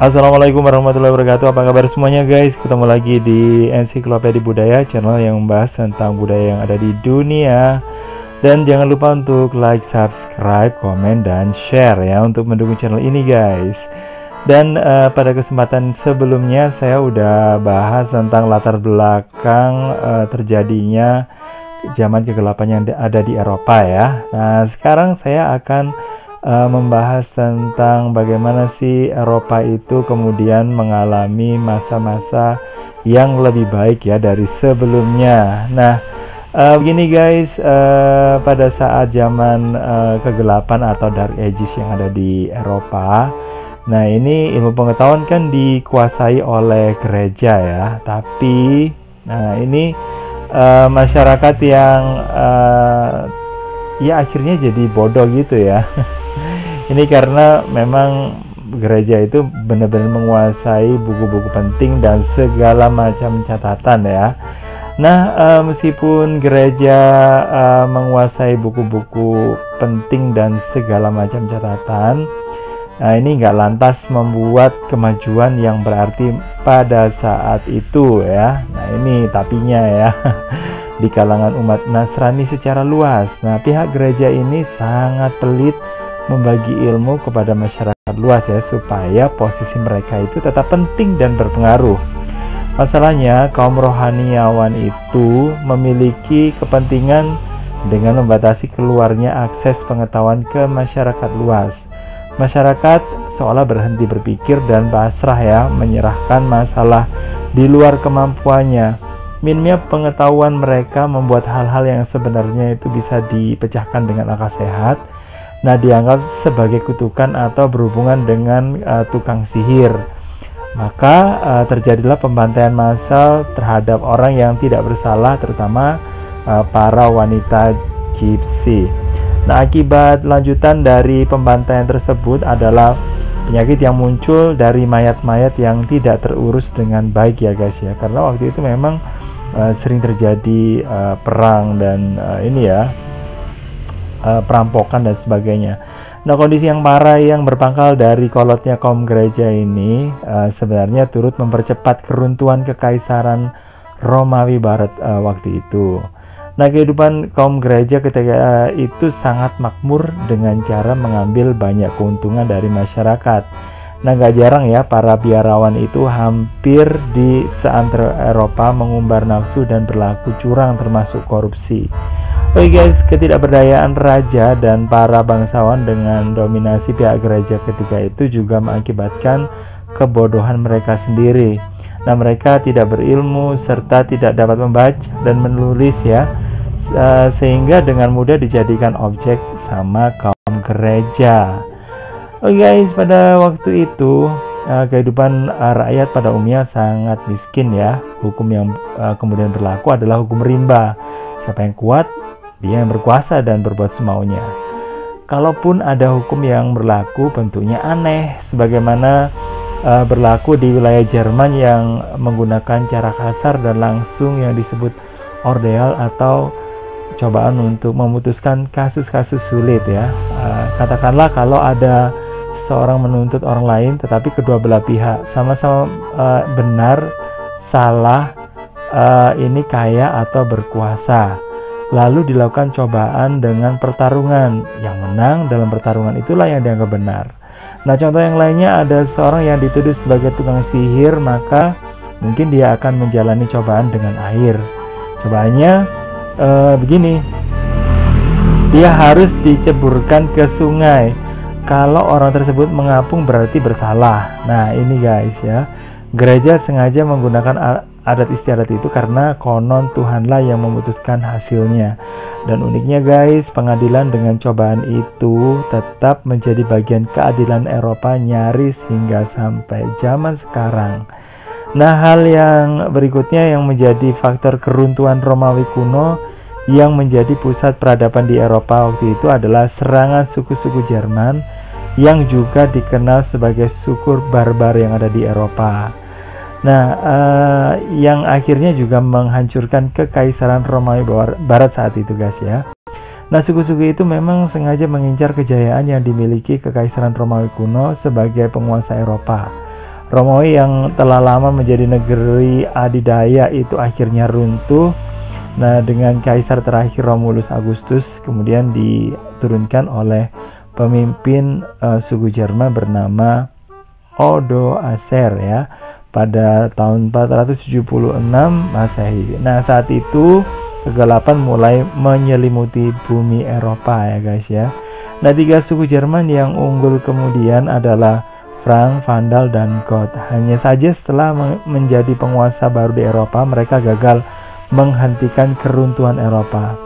Assalamualaikum warahmatullahi wabarakatuh. Apa kabar semuanya guys? Ketemu lagi di Ensiklopedia Budaya, channel yang membahas tentang budaya yang ada di dunia. Dan jangan lupa untuk like, subscribe, komen, dan share ya untuk mendukung channel ini guys. Dan pada kesempatan sebelumnya saya udah bahas tentang latar belakang terjadinya zaman kegelapan yang ada di Eropa ya. Nah sekarang saya akan membahas tentang bagaimana sih Eropa itu kemudian mengalami masa-masa yang lebih baik ya dari sebelumnya. Nah begini guys, pada saat zaman kegelapan atau Dark Ages yang ada di Eropa, nah ini ilmu pengetahuan kan dikuasai oleh gereja ya, tapi nah ini masyarakat yang ya akhirnya jadi bodoh gitu ya. Ini karena memang gereja itu benar-benar menguasai buku-buku penting dan segala macam catatan ya. Nah meskipun gereja menguasai buku-buku penting dan segala macam catatan, nah ini nggak lantas membuat kemajuan yang berarti pada saat itu ya. Nah ini tapinya ya. Di kalangan umat Nasrani secara luas. Nah pihak gereja ini sangat pelit membagi ilmu kepada masyarakat luas ya, supaya posisi mereka itu tetap penting dan berpengaruh. Masalahnya kaum rohaniawan itu memiliki kepentingan dengan membatasi keluarnya akses pengetahuan ke masyarakat luas. Masyarakat seolah berhenti berpikir dan pasrah ya, menyerahkan masalah di luar kemampuannya. Minimnya pengetahuan mereka membuat hal-hal yang sebenarnya itu bisa dipecahkan dengan akal sehat, nah dianggap sebagai kutukan atau berhubungan dengan tukang sihir. Maka terjadilah pembantaian massal terhadap orang yang tidak bersalah, terutama para wanita Gypsy. Nah akibat lanjutan dari pembantaian tersebut adalah penyakit yang muncul dari mayat-mayat yang tidak terurus dengan baik ya guys ya, karena waktu itu memang sering terjadi perang dan ini ya, perampokan dan sebagainya. Nah kondisi yang parah yang berpangkal dari kolotnya kaum gereja ini sebenarnya turut mempercepat keruntuhan kekaisaran Romawi Barat waktu itu. Nah kehidupan kaum gereja ketika itu sangat makmur dengan cara mengambil banyak keuntungan dari masyarakat. Nah gak jarang ya para biarawan itu hampir di seantero Eropa mengumbar nafsu dan berlaku curang termasuk korupsi. Oke guys, ketidakberdayaan raja dan para bangsawan dengan dominasi pihak gereja ketika itu juga mengakibatkan kebodohan mereka sendiri. Nah mereka tidak berilmu serta tidak dapat membaca dan menulis ya, sehingga dengan mudah dijadikan objek sama kaum gereja. Oke guys, pada waktu itu kehidupan rakyat pada umumnya sangat miskin ya. Hukum yang kemudian berlaku adalah hukum rimba. Siapa yang kuat, dia yang berkuasa dan berbuat semaunya. Kalaupun ada hukum yang berlaku bentuknya aneh, sebagaimana berlaku di wilayah Jerman yang menggunakan cara kasar dan langsung yang disebut ordeal atau cobaan untuk memutuskan kasus-kasus sulit ya. Katakanlah kalau ada seorang menuntut orang lain tetapi kedua belah pihak sama-sama benar, salah, ini kaya atau berkuasa. Lalu dilakukan cobaan dengan pertarungan. Yang menang dalam pertarungan itulah yang dianggap benar. Nah contoh yang lainnya, ada seorang yang dituduh sebagai tukang sihir, maka mungkin dia akan menjalani cobaan dengan air. Cobaannya begini, dia harus diceburkan ke sungai. Kalau orang tersebut mengapung berarti bersalah. Nah ini guys ya, gereja sengaja menggunakan adat istiadat itu karena konon Tuhanlah yang memutuskan hasilnya. Dan uniknya guys, pengadilan dengan cobaan itu tetap menjadi bagian keadilan Eropa nyaris hingga sampai zaman sekarang. Nah hal yang berikutnya yang menjadi faktor keruntuhan Romawi kuno yang menjadi pusat peradaban di Eropa waktu itu adalah serangan suku-suku Jerman yang juga dikenal sebagai suku barbar yang ada di Eropa. Nah, yang akhirnya juga menghancurkan kekaisaran Romawi Barat saat itu guys ya. Nah, suku-suku itu memang sengaja mengincar kejayaan yang dimiliki kekaisaran Romawi kuno sebagai penguasa Eropa. Romawi yang telah lama menjadi negeri adidaya itu akhirnya runtuh. Nah, dengan kaisar terakhir Romulus Augustus kemudian diturunkan oleh pemimpin suku Jerman bernama Odoacer ya pada tahun 476 Masehi. Nah, saat itu kegelapan mulai menyelimuti bumi Eropa ya guys ya. Nah, 3 suku Jerman yang unggul kemudian adalah Frank, Vandal, dan Goth. Hanya saja setelah menjadi penguasa baru di Eropa, mereka gagal menghentikan keruntuhan Eropa.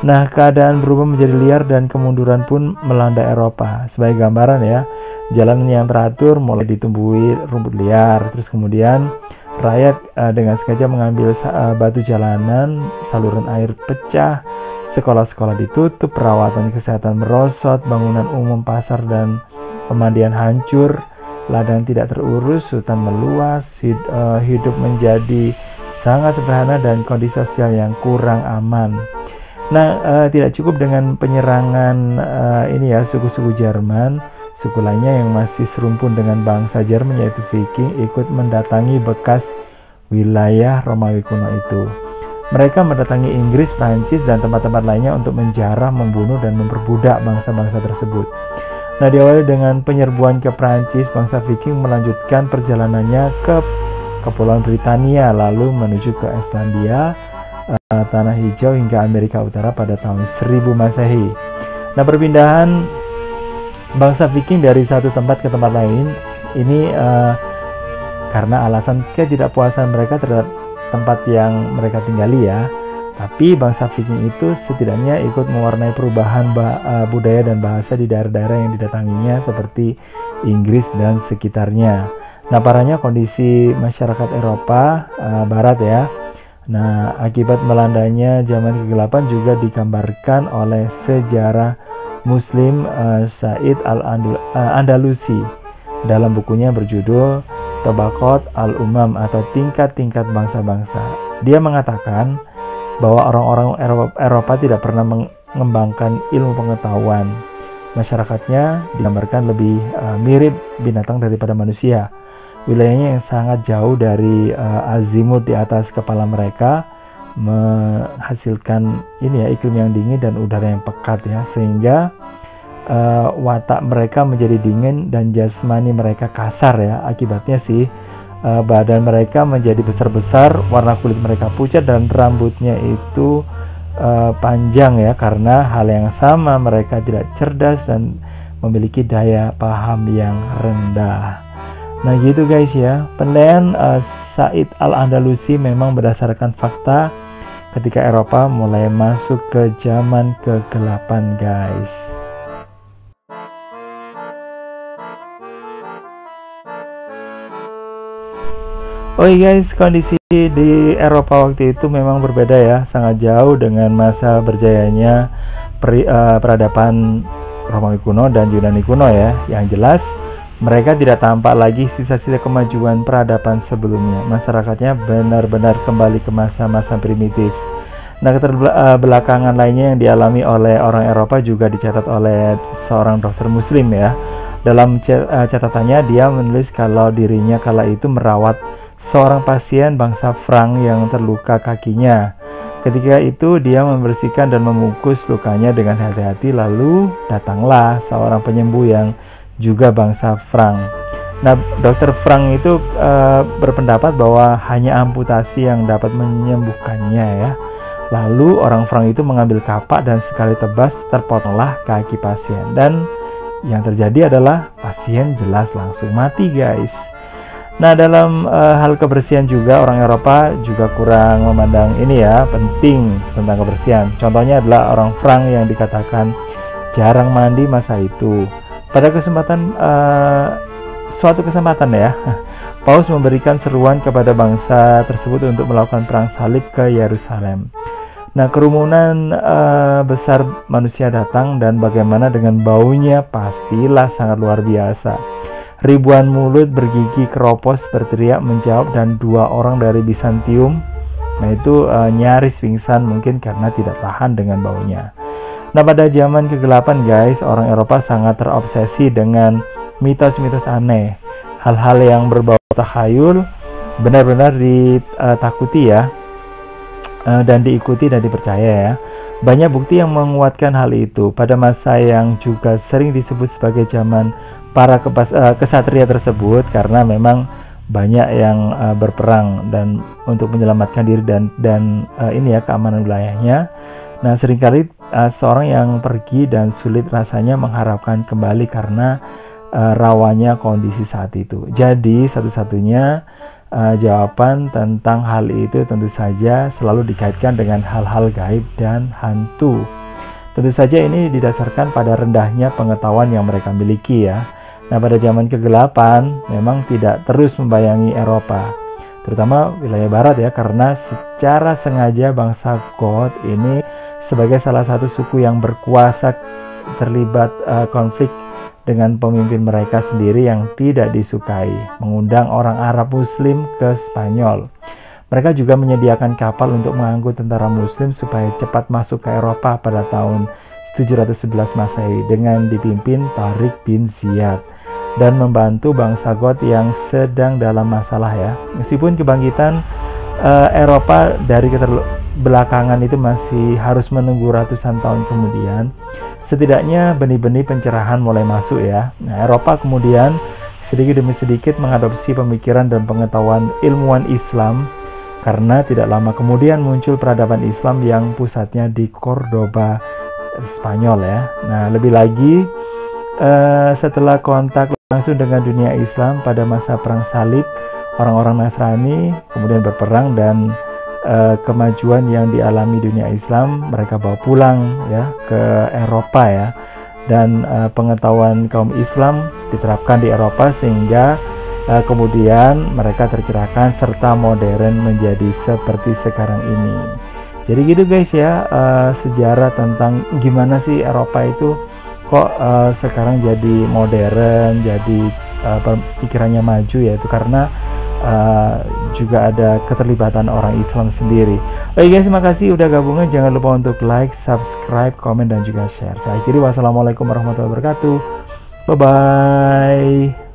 Nah, keadaan berubah menjadi liar dan kemunduran pun melanda Eropa. Sebagai gambaran ya, jalan yang teratur mulai ditumbuhi rumput liar. Terus kemudian rakyat dengan sengaja mengambil batu jalanan, saluran air pecah, sekolah-sekolah ditutup, perawatan kesehatan merosot, bangunan umum, pasar, dan pemandian hancur. Ladang tidak terurus, hutan meluas, hidup menjadi sangat sederhana dan kondisi sosial yang kurang aman. Nah, tidak cukup dengan penyerangan ini ya suku-suku Jerman, suku lainnya yang masih serumpun dengan bangsa Jerman yaitu Viking ikut mendatangi bekas wilayah Romawi kuno itu. Mereka mendatangi Inggris, Prancis, dan tempat-tempat lainnya untuk menjarah, membunuh, dan memperbudak bangsa-bangsa tersebut. Nah, diawali dengan penyerbuan ke Prancis, bangsa Viking melanjutkan perjalanannya ke Kepulauan Britania, lalu menuju ke Islandia, Tanah Hijau, hingga Amerika Utara pada tahun 1000 Masehi. Nah, perpindahan bangsa Viking dari satu tempat ke tempat lain ini karena alasan ketidakpuasan mereka terhadap tempat yang mereka tinggali ya. Tapi bangsa Viking itu setidaknya ikut mewarnai perubahan budaya dan bahasa di daerah-daerah yang didatanginya seperti Inggris dan sekitarnya. Nah, parahnya kondisi masyarakat Eropa Barat ya. Nah, akibat melandanya zaman kegelapan juga digambarkan oleh sejarah Muslim Said Al-Andalusi dalam bukunya berjudul Tabaqat Al-Umam atau Tingkat-tingkat Bangsa-Bangsa. Dia mengatakan bahwa orang-orang Eropa tidak pernah mengembangkan ilmu pengetahuan. Masyarakatnya digambarkan lebih mirip binatang daripada manusia. Wilayahnya yang sangat jauh dari azimut di atas kepala mereka menghasilkan ini ya iklim yang dingin dan udara yang pekat ya, sehingga watak mereka menjadi dingin dan jasmani mereka kasar ya. Akibatnya sih badan mereka menjadi besar-besar, warna kulit mereka pucat, dan rambutnya itu panjang ya, karena hal yang sama mereka tidak cerdas dan memiliki daya paham yang rendah. Nah gitu guys ya, penilaian Said Al-Andalusi memang berdasarkan fakta ketika Eropa mulai masuk ke zaman kegelapan guys. Oke guys, kondisi di Eropa waktu itu memang berbeda ya, sangat jauh dengan masa berjayanya peradaban Romawi kuno dan Yunani kuno ya. Yang jelas mereka tidak tampak lagi sisa-sisa kemajuan peradaban sebelumnya. Masyarakatnya benar-benar kembali ke masa-masa primitif. Nah, keterbelakangan lainnya yang dialami oleh orang Eropa juga dicatat oleh seorang dokter Muslim ya. Dalam catatannya dia menulis kalau dirinya kala itu merawat seorang pasien bangsa Frank yang terluka kakinya. Ketika itu dia membersihkan dan membungkus lukanya dengan hati-hati, lalu datanglah seorang penyembuh yang juga bangsa Frank. Nah, dokter Frank itu berpendapat bahwa hanya amputasi yang dapat menyembuhkannya ya. Lalu orang Frank itu mengambil kapak dan sekali tebas terpotonglah kaki pasien, dan yang terjadi adalah pasien jelas langsung mati guys. Nah, dalam hal kebersihan juga orang Eropa juga kurang memandang ini ya, penting tentang kebersihan. Contohnya adalah orang Frank yang dikatakan jarang mandi masa itu. Pada suatu kesempatan ya, Paus memberikan seruan kepada bangsa tersebut untuk melakukan perang salib ke Yerusalem. Nah, kerumunan besar manusia datang, dan bagaimana dengan baunya pastilah sangat luar biasa. Ribuan mulut bergigi keropos berteriak menjawab, dan 2 orang dari Bizantium itu nyaris pingsan mungkin karena tidak tahan dengan baunya. Nah, pada zaman kegelapan guys, orang Eropa sangat terobsesi dengan mitos-mitos aneh. Hal-hal yang berbau takhayul benar-benar ditakuti ya, dan diikuti dan dipercaya ya. Banyak bukti yang menguatkan hal itu. Pada masa yang juga sering disebut sebagai zaman para kesatria tersebut, karena memang banyak yang berperang dan untuk menyelamatkan diri dan ini ya, keamanan wilayahnya. Nah, seringkali seorang yang pergi dan sulit rasanya mengharapkan kembali karena rawannya kondisi saat itu. Jadi satu-satunya jawaban tentang hal itu tentu saja selalu dikaitkan dengan hal-hal gaib dan hantu. Tentu saja ini didasarkan pada rendahnya pengetahuan yang mereka miliki ya. Nah, pada zaman kegelapan memang tidak terus membayangi Eropa, terutama wilayah barat ya, karena secara sengaja bangsa Goth ini sebagai salah satu suku yang berkuasa terlibat konflik dengan pemimpin mereka sendiri yang tidak disukai, mengundang orang Arab Muslim ke Spanyol. Mereka juga menyediakan kapal untuk mengangkut tentara Muslim supaya cepat masuk ke Eropa pada tahun 711 Masehi dengan dipimpin Tariq bin Ziyad dan membantu bangsa Goth yang sedang dalam masalah ya. Meskipun kebangkitan Eropa dari keterbelakangan itu masih harus menunggu ratusan tahun kemudian, setidaknya benih-benih pencerahan mulai masuk ya. Nah, Eropa kemudian sedikit demi sedikit mengadopsi pemikiran dan pengetahuan ilmuwan Islam, karena tidak lama kemudian muncul peradaban Islam yang pusatnya di Cordoba, Spanyol ya. Nah, lebih lagi setelah kontak langsung dengan dunia Islam pada masa Perang Salib, orang-orang Nasrani kemudian berperang dan kemajuan yang dialami dunia Islam mereka bawa pulang ya ke Eropa ya, dan pengetahuan kaum Islam diterapkan di Eropa sehingga kemudian mereka tercerahkan serta modern menjadi seperti sekarang ini. Jadi gitu guys ya, sejarah tentang gimana sih Eropa itu kok sekarang jadi modern, jadi pikirannya maju, yaitu karena juga ada keterlibatan orang Islam sendiri. Oke guys, terima kasih udah gabungin. Jangan lupa untuk like, subscribe, komen, dan juga share. Saya akhiri, wassalamualaikum warahmatullahi wabarakatuh. Bye bye.